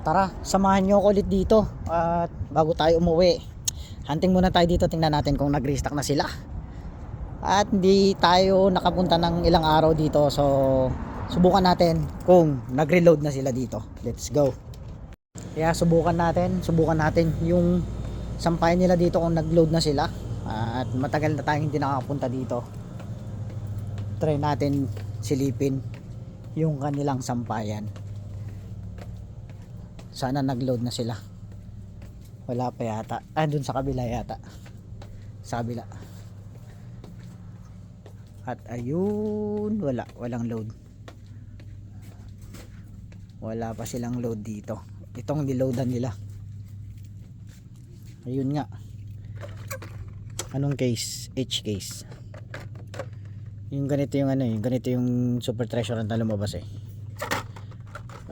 Tara, samahan nyo ako ulit dito. At bago tayo umuwi, hunting muna tayo dito. Tingnan natin kung nag-restock na sila. At hindi tayo nakapunta ng ilang araw dito. So subukan natin kung nag-reload na sila dito. Let's go. Kaya subukan natin yung sampayan nila dito kung nag-load na sila. At matagal na tayong hindi nakakapunta dito. Try natin silipin yung kanilang sampayan. Sana nag-load na sila. Wala pa yata. Dun sa kabila yata. Sa kabila. At ayun, walang load. Wala pa silang load dito. Itong niloadan nila. Ayun nga. Anong case? H case. Yung ganito yung yung ganito yung Super Treasure na lumabas eh.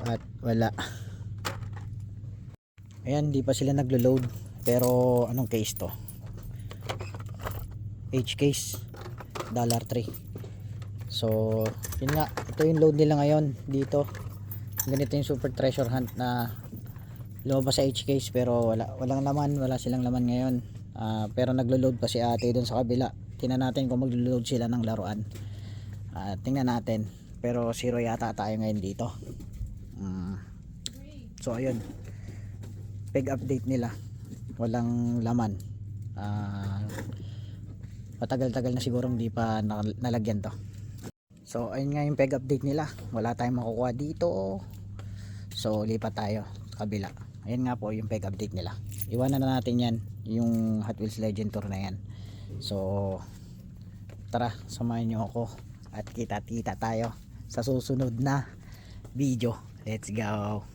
At wala. Ayan, hindi pa sila naglo-load. Pero anong case to? H case. $3. So, yun nga. Ito yung load nila ngayon dito. Ganito yung Super Treasure Hunt na lumabas sa H case pero walang laman, wala silang laman ngayon. Pero naglo-load pa si ate doon sa kabila. Tingnan natin kung maglo-load sila ng laruan. Tingnan natin. Pero zero yata tayo ngayon dito. So ayun. Peg update nila. Walang laman. Matagal-tagal na siguro hindi pa nalagyan to. So ayun nga yung peg update nila. Wala tayong makukuha dito. So lipat tayo sa kabila. Ayun nga po yung peg update nila. Iwanan na natin yan. Yung Hot Wheels Legend Tour na yan. So tara, samahan nyo ako. At kita-kita tayo sa susunod na video. Let's go.